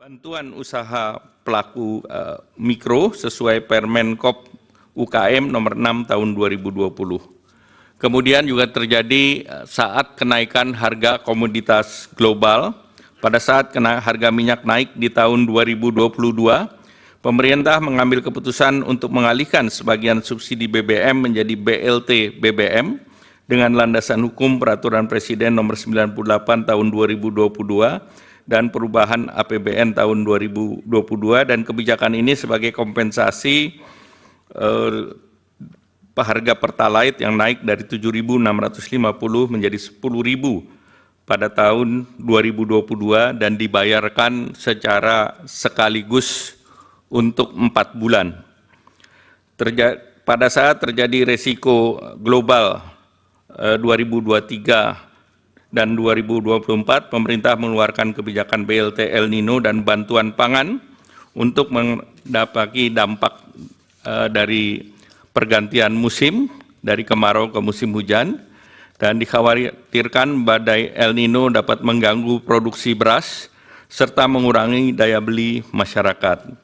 Bantuan usaha pelaku mikro sesuai Permenkop UKM nomor 6 tahun 2020. Kemudian juga terjadi saat kenaikan harga komoditas global. Pada saat harga minyak naik di tahun 2022, pemerintah mengambil keputusan untuk mengalihkan sebagian subsidi BBM menjadi BLT BBM dengan landasan hukum Peraturan Presiden nomor 98 tahun 2022 dan perubahan APBN tahun 2022, dan kebijakan ini sebagai kompensasi harga Pertalite yang naik dari 7.650 menjadi 10.000 pada tahun 2022 dan dibayarkan secara sekaligus untuk 4 bulan. Pada saat terjadi resiko global 2023 dan 2024, pemerintah mengeluarkan kebijakan BLT El Nino dan bantuan pangan untuk mendapati dampak dari pergantian musim dari kemarau ke musim hujan, dan dikhawatirkan badai El Nino dapat mengganggu produksi beras serta mengurangi daya beli masyarakat.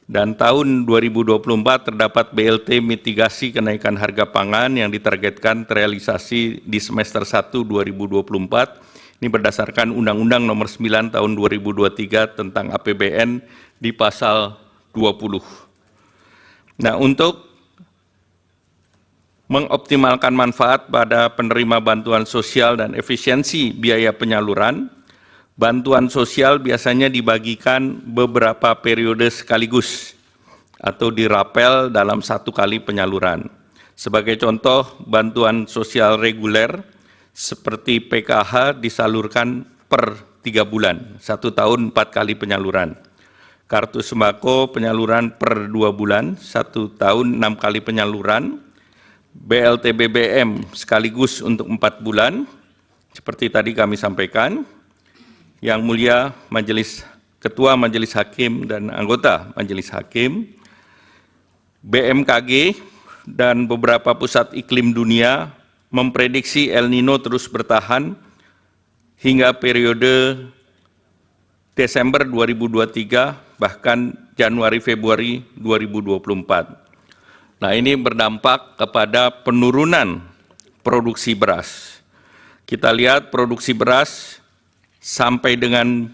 Dan tahun 2024 terdapat BLT mitigasi kenaikan harga pangan yang ditargetkan terrealisasi di semester 1 2024. Ini berdasarkan Undang-Undang Nomor 9 Tahun 2023 tentang APBN di pasal 20. Nah, untuk mengoptimalkan manfaat pada penerima bantuan sosial dan efisiensi biaya penyaluran, bantuan sosial biasanya dibagikan beberapa periode sekaligus atau dirapel dalam satu kali penyaluran. Sebagai contoh, bantuan sosial reguler seperti PKH disalurkan per 3 bulan, 1 tahun 4 kali penyaluran. Kartu sembako penyaluran per 2 bulan, 1 tahun 6 kali penyaluran. BLT BBM sekaligus untuk 4 bulan, seperti tadi kami sampaikan. Yang Mulia Ketua Majelis Hakim dan anggota Majelis Hakim, BMKG dan beberapa pusat iklim dunia memprediksi El Nino terus bertahan hingga periode Desember 2023 bahkan Januari-Februari 2024. Nah, ini berdampak kepada penurunan produksi beras. Kita lihat produksi beras sampai dengan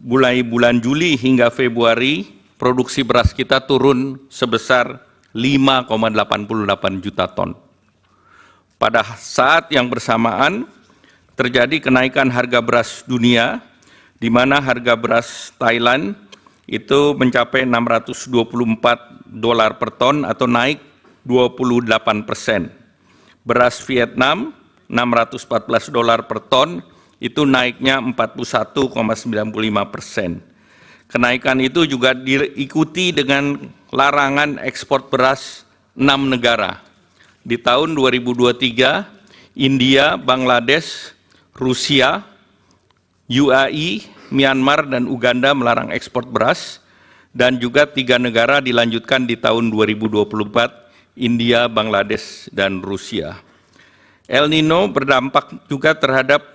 bulan Juli hingga Februari, produksi beras kita turun sebesar 5,88 juta ton. Pada saat yang bersamaan, terjadi kenaikan harga beras dunia, di mana harga beras Thailand itu mencapai $624 per ton atau naik 28%. Beras Vietnam $614 per ton, itu naiknya 41,95%. Kenaikan itu juga diikuti dengan larangan ekspor beras 6 negara. Di tahun 2023, India, Bangladesh, Rusia, UAE, Myanmar, dan Uganda melarang ekspor beras, dan juga 3 negara dilanjutkan di tahun 2024, India, Bangladesh, dan Rusia. El Nino berdampak juga terhadap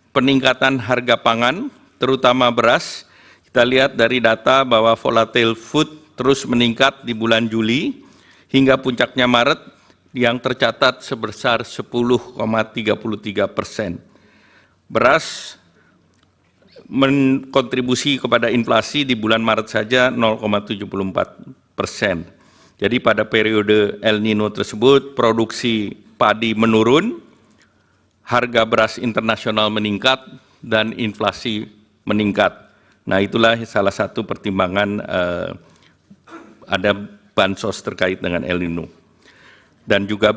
peningkatan harga pangan, terutama beras. Kita lihat dari data bahwa volatile food terus meningkat di bulan Juli hingga puncaknya Maret yang tercatat sebesar 10,33%. Beras menkontribusi kepada inflasi di bulan Maret saja 0,74%. Jadi pada periode El Nino tersebut produksi padi menurun, harga beras internasional meningkat, dan inflasi meningkat. Nah, itulah salah satu pertimbangan ada bansos terkait dengan El Nino dan juga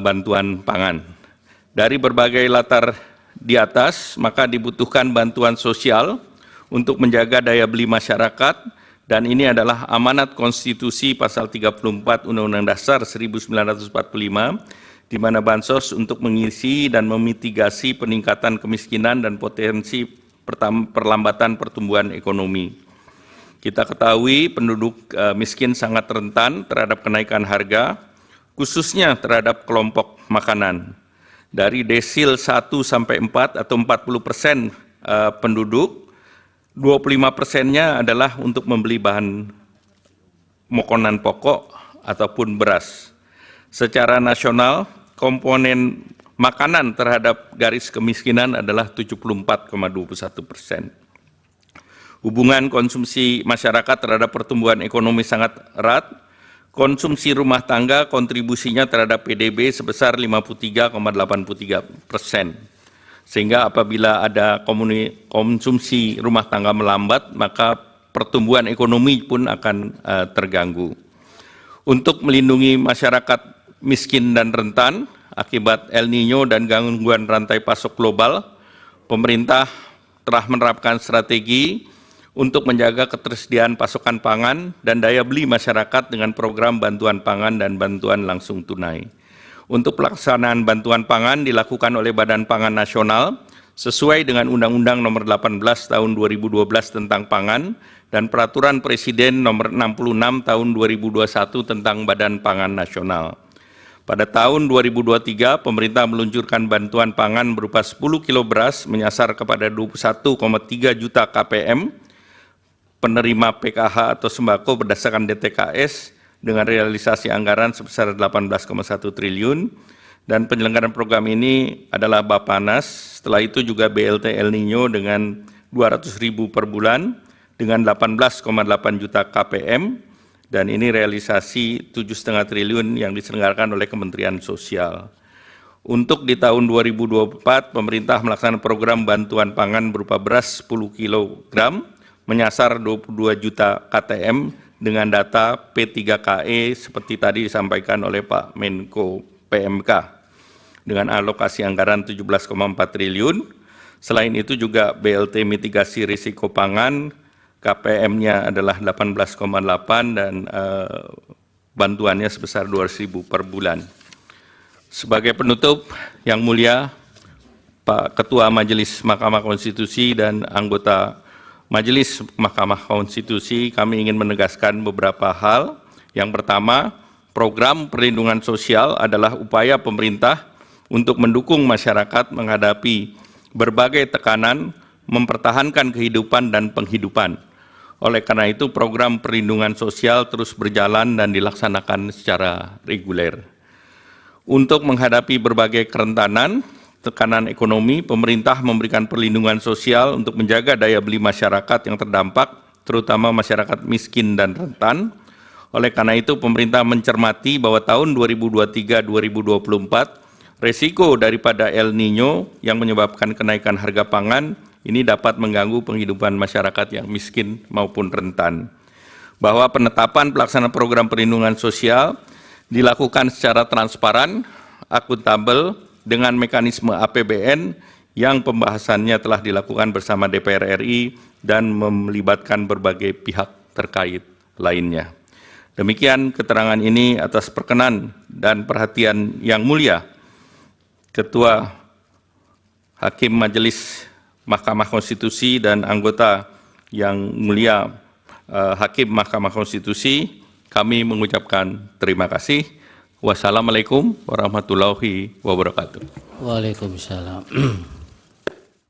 bantuan pangan. Dari berbagai latar di atas, maka dibutuhkan bantuan sosial untuk menjaga daya beli masyarakat, dan ini adalah amanat konstitusi pasal 34 Undang-Undang Dasar 1945, di mana bansos untuk mengisi dan memitigasi peningkatan kemiskinan dan potensi perlambatan pertumbuhan ekonomi. Kita ketahui penduduk miskin sangat rentan terhadap kenaikan harga, khususnya terhadap kelompok makanan. Dari desil 1 sampai 4 atau 40% penduduk 25%-nya adalah untuk membeli bahan makanan pokok ataupun beras. Secara nasional, komponen makanan terhadap garis kemiskinan adalah 74,21%. Hubungan konsumsi masyarakat terhadap pertumbuhan ekonomi sangat erat. Konsumsi rumah tangga kontribusinya terhadap PDB sebesar 53,83%. Sehingga apabila ada konsumsi rumah tangga melambat, maka pertumbuhan ekonomi pun akan terganggu. Untuk melindungi masyarakat miskin dan rentan akibat El Nino dan gangguan rantai pasok global, pemerintah telah menerapkan strategi untuk menjaga ketersediaan pasokan pangan dan daya beli masyarakat dengan program bantuan pangan dan bantuan langsung tunai. Untuk pelaksanaan bantuan pangan dilakukan oleh Badan Pangan Nasional sesuai dengan Undang-Undang Nomor 18 Tahun 2012 tentang Pangan dan Peraturan Presiden Nomor 66 Tahun 2021 tentang Badan Pangan Nasional. Pada tahun 2023, pemerintah meluncurkan bantuan pangan berupa 10 kilo beras menyasar kepada 21,3 juta KPM penerima PKH atau sembako berdasarkan DTKS dengan realisasi anggaran sebesar 18,1 triliun, dan penyelenggaraan program ini adalah Bappenas. Setelah itu juga BLT El Nino dengan 200.000 per bulan dengan 18,8 juta KPM, dan ini realisasi 7,5 triliun yang diselenggarakan oleh Kementerian Sosial. Untuk di tahun 2024, pemerintah melaksanakan program bantuan pangan berupa beras 10 kg menyasar 22 juta KTM dengan data P3KE seperti tadi disampaikan oleh Pak Menko PMK dengan alokasi anggaran 17,4 triliun. Selain itu juga BLT mitigasi risiko pangan KPM-nya adalah 18,8 dan bantuannya sebesar 200.000 per bulan. Sebagai penutup, Yang Mulia Pak Ketua Majelis Mahkamah Konstitusi dan anggota Majelis Mahkamah Konstitusi, kami ingin menegaskan beberapa hal. Yang pertama, program perlindungan sosial adalah upaya pemerintah untuk mendukung masyarakat menghadapi berbagai tekanan, mempertahankan kehidupan dan penghidupan. Oleh karena itu, program perlindungan sosial terus berjalan dan dilaksanakan secara reguler. Untuk menghadapi berbagai kerentanan, tekanan ekonomi, pemerintah memberikan perlindungan sosial untuk menjaga daya beli masyarakat yang terdampak, terutama masyarakat miskin dan rentan. Oleh karena itu, pemerintah mencermati bahwa tahun 2023-2024, resiko daripada El Nino yang menyebabkan kenaikan harga pangan ini dapat mengganggu penghidupan masyarakat yang miskin maupun rentan. Bahwa penetapan pelaksanaan program perlindungan sosial dilakukan secara transparan, akuntabel, dengan mekanisme APBN yang pembahasannya telah dilakukan bersama DPR RI dan melibatkan berbagai pihak terkait lainnya. Demikian keterangan ini atas perkenan dan perhatian Yang Mulia Ketua Hakim Majelis Mahkamah Konstitusi dan anggota Yang Mulia Hakim Mahkamah Konstitusi, kami mengucapkan terima kasih. Wassalamualaikum warahmatullahi wabarakatuh. Waalaikumsalam.